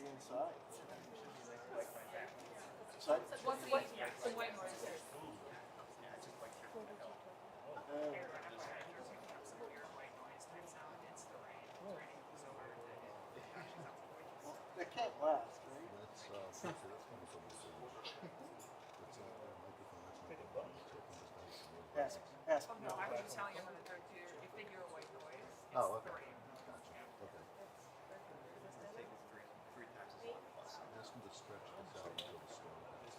stay inside. Sorry? What's the white noise? Well, that can't last, right? That's coming from the stage. It's a microphone, that's not going to Ask Oh, no, I was just telling everyone that if they hear a white noise, it's Oh, the okay. rain. Gotcha. Okay. Ask them to stretch this out until the storm passes.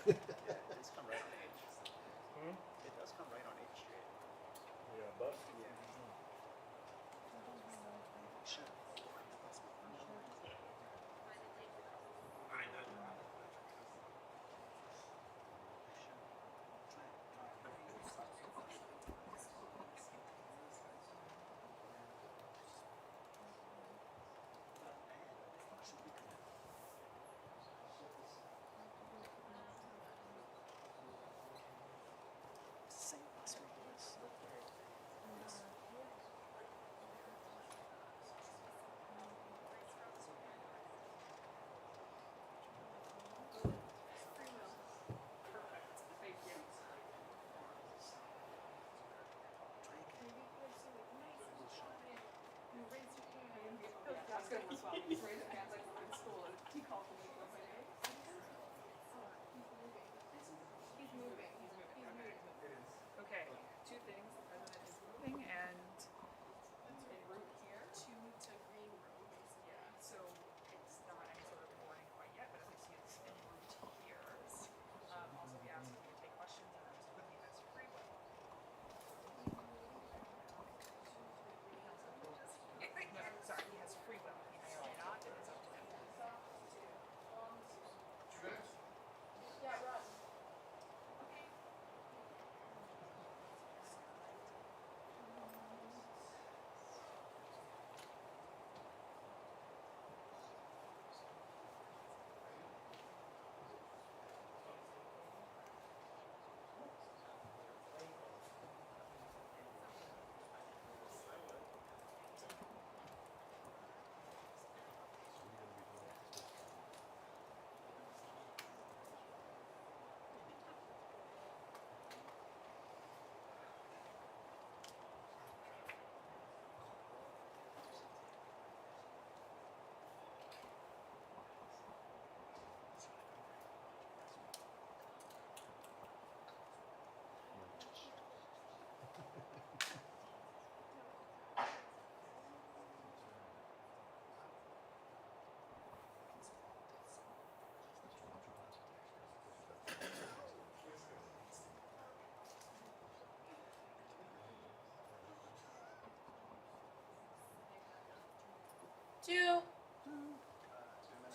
It does come right on H. It does come right on H Street. Yeah, bus? Sure. Same bus we use. Thank you. That's good as well. He's raising hands like we're in school. He called for me. He's moving. Okay, two things. The president is moving and en route here. To Green Road. Yeah, so it's not any sort of warning quite yet, but at least he's en route here. Also, he asked me to take questions and I'm assuming he has free will. Sorry, he has free will. He may or may not, and it's up to him. Yeah, Rod.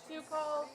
Two calls.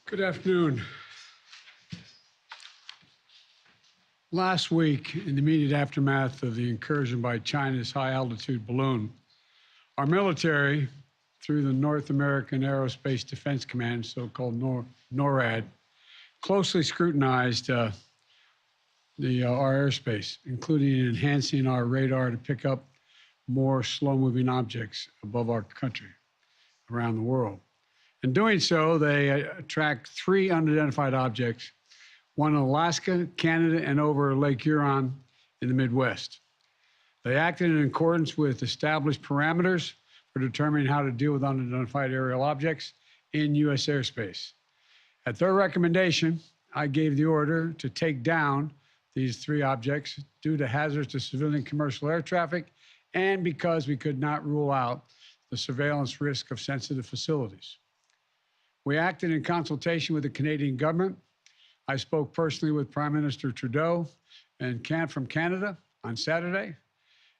Good afternoon. Last week, in the immediate aftermath of the incursion by China's high-altitude balloon, our military, through the North American Aerospace Defense Command, so-called NORAD, closely scrutinized our airspace, including enhancing our radar to pick up more slow-moving objects above our country, around the world. In doing so, they tracked 3 unidentified objects, one in Alaska, Canada, and over Lake Huron in the Midwest. They acted in accordance with established parameters for determining how to deal with unidentified aerial objects in U.S. airspace. At their recommendation, I gave the order to take down these 3 objects due to hazards to civilian commercial air traffic and because we could not rule out the surveillance risk of sensitive facilities. We acted in consultation with the Canadian government. I spoke personally with Prime Minister Trudeau from Canada on Saturday.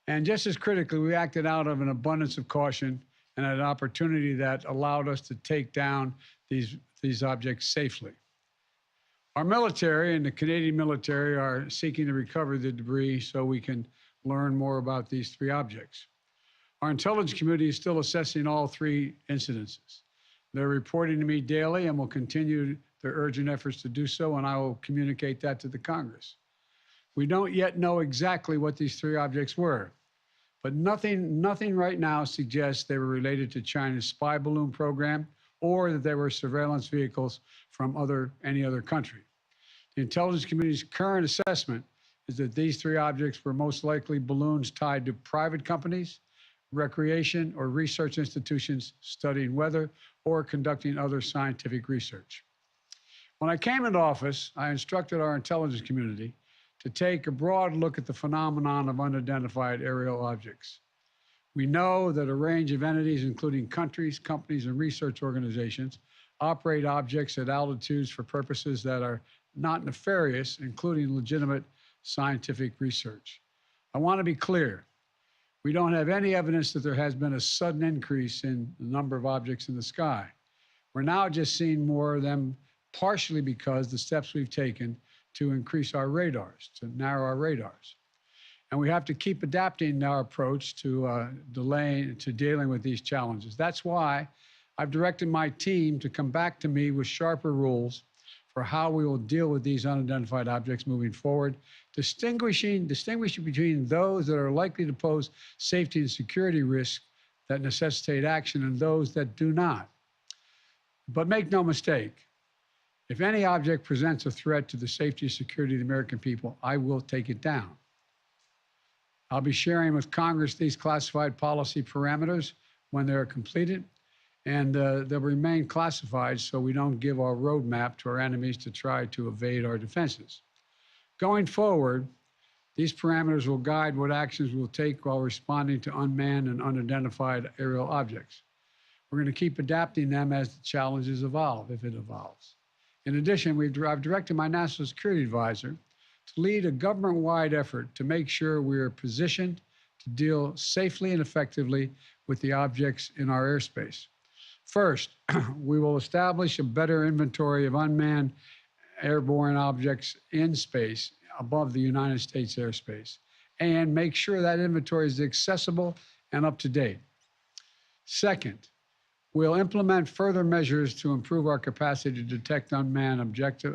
And just as critically, we acted out of an abundance of caution and an opportunity that allowed us to take down these objects safely. Our military and the Canadian military are seeking to recover the debris so we can learn more about these 3 objects. Our intelligence community is still assessing all 3 incidences. They're reporting to me daily and will continue their urgent efforts to do so, and I will communicate that to the Congress. We don't yet know exactly what these 3 objects were, but nothing right now suggests they were related to China's spy balloon program or that they were surveillance vehicles from any other country. The intelligence community's current assessment is that these 3 objects were most likely balloons tied to private companies, recreation or research institutions studying weather or conducting other scientific research. When I came into office, I instructed our intelligence community to take a broad look at the phenomenon of unidentified aerial objects. We know that a range of entities, including countries, companies, and research organizations, operate objects at altitudes for purposes that are not nefarious, including legitimate scientific research. I want to be clear. We don't have any evidence that there has been a sudden increase in the number of objects in the sky. We're now just seeing more of them, partially because the steps we've taken to increase our radars, to narrow our radars. And we have to keep adapting our approach to dealing with these challenges. That's why I've directed my team to come back to me with sharper rules for how we will deal with these unidentified objects moving forward, distinguishing between those that are likely to pose safety and security risks that necessitate action and those that do not. But make no mistake, if any object presents a threat to the safety and security of the American people, I will take it down. I'll be sharing with Congress these classified policy parameters when they're completed, and they'll remain classified so we don't give our roadmap to our enemies to try to evade our defenses. Going forward, these parameters will guide what actions we'll take while responding to unmanned and unidentified aerial objects. We're going to keep adapting them as the challenges evolve, if it evolves. In addition, I've directed my national security advisor to lead a government-wide effort to make sure we are positioned to deal safely and effectively with the objects in our airspace. First, we will establish a better inventory of unmanned airborne objects in space above the United States airspace and make sure that inventory is accessible and up to date. Second, we'll implement further measures to improve our capacity to detect unmanned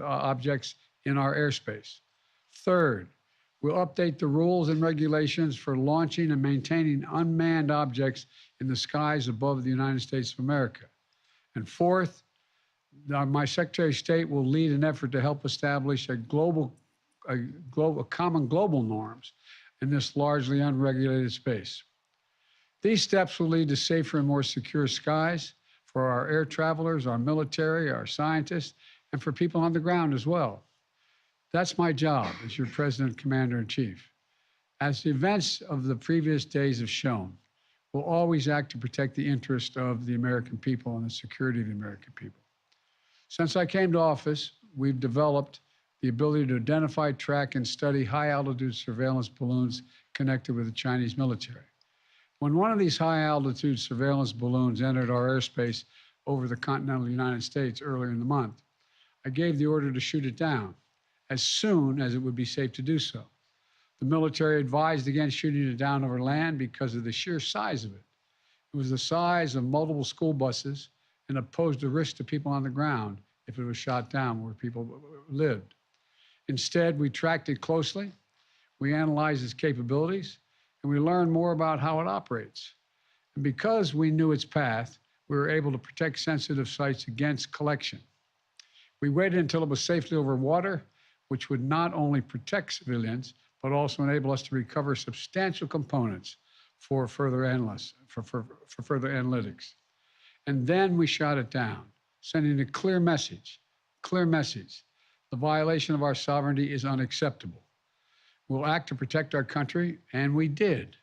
objects in our airspace. Third, we'll update the rules and regulations for launching and maintaining unmanned objects in the skies above the United States of America. And fourth, my Secretary of State will lead an effort to help establish common global norms in this largely unregulated space. These steps will lead to safer and more secure skies for our air travelers, our military, our scientists, and for people on the ground as well. That's my job as your President, Commander-in-Chief. As the events of the previous days have shown, we'll always act to protect the interest of the American people and the security of the American people. Since I came to office, we've developed the ability to identify, track, and study high-altitude surveillance balloons connected with the Chinese military. When one of these high-altitude surveillance balloons entered our airspace over the continental United States earlier in the month, I gave the order to shoot it down. as soon as it would be safe to do so. The military advised against shooting it down over land because of the sheer size of it. It was the size of multiple school buses and posed a risk to people on the ground if it was shot down where people lived. Instead, we tracked it closely, we analyzed its capabilities, and we learned more about how it operates. And because we knew its path, we were able to protect sensitive sites against collection. We waited until it was safely over water, which would not only protect civilians, but also enable us to recover substantial components for further analytics. And then we shot it down, sending a clear message. The violation of our sovereignty is unacceptable. We'll act to protect our country, and we did.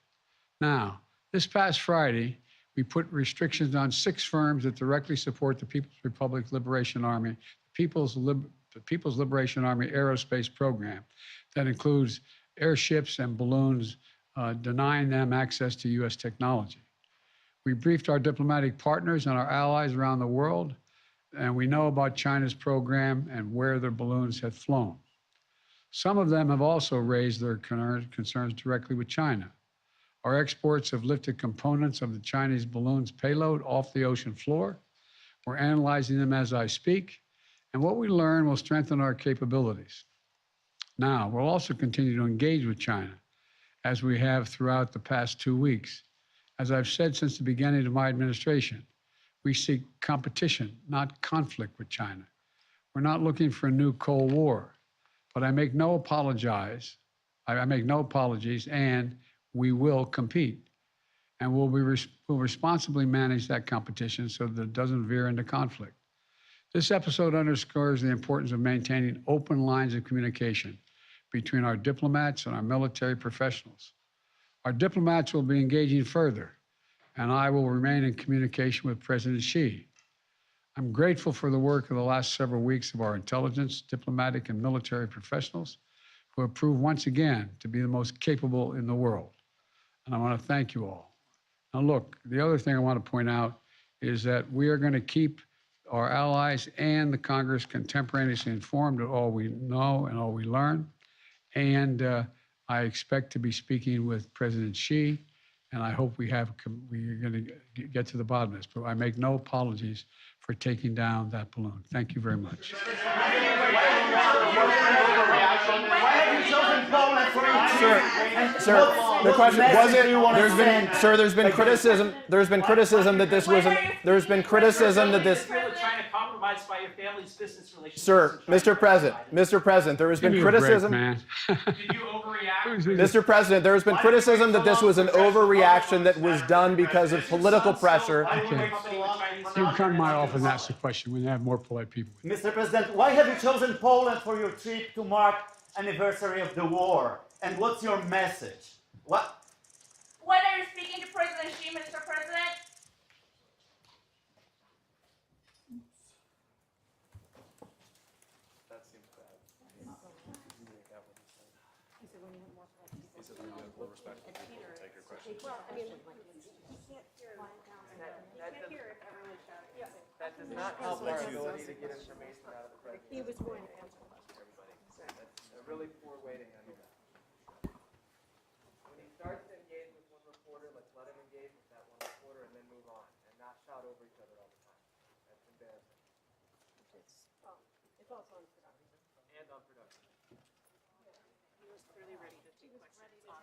Now, this past Friday, we put restrictions on 6 firms that directly support the People's Republic Liberation Army, the People's Liberation Army Aerospace Program. That includes airships and balloons, denying them access to U.S. technology. We briefed our diplomatic partners and our allies around the world, and we know about China's program and where their balloons had flown. Some of them have also raised their concerns directly with China. Our exports have lifted components of the Chinese balloon's payload off the ocean floor. We're analyzing them as I speak, and what we learn will strengthen our capabilities. Now, we'll also continue to engage with China, as we have throughout the past 2 weeks. As I've said since the beginning of my administration, we seek competition, not conflict with China. We're not looking for a new Cold War, but I make no apologies, and we will compete. And we'll responsibly manage that competition so that it doesn't veer into conflict. This episode underscores the importance of maintaining open lines of communication between our diplomats and our military professionals. Our diplomats will be engaging further, and I will remain in communication with President Xi. I'm grateful for the work of the last several weeks of our intelligence, diplomatic, and military professionals who have proved once again to be the most capable in the world. And I want to thank you all. Now look, the other thing I want to point out is that we are going to keep our allies and the Congress contemporaneously informed of all we know and all we learn. And I expect to be speaking with President Xi, and I hope we're going to get to the bottom of this. But I make no apologies for taking down that balloon. Thank you very much. Sir, the question was it? There's been criticism. There's been criticism that this wasn't. There's been criticism that this. Trying to compromise by your family's business relations. Sir, Mr. President, there has been criticism. Man. Did you overreact? Mr. President, there has been criticism that this was an overreaction that was done because of political pressure. You can come to my office and ask the question when you have more polite people. Mr. President, why have you chosen Poland for your trip to mark anniversary of the war? And what's your message? What? When are you speaking to President Xi, Mr. President? That seems bad. That does not help our ability to get information out of the president. He was going to answer That's a really poor waiting on that. When he starts to engage with one reporter, let's let him engage with that one reporter and then move on, and not shout over each other all the time. That's embarrassing. It's also unproductive. And unproductive. He was clearly ready to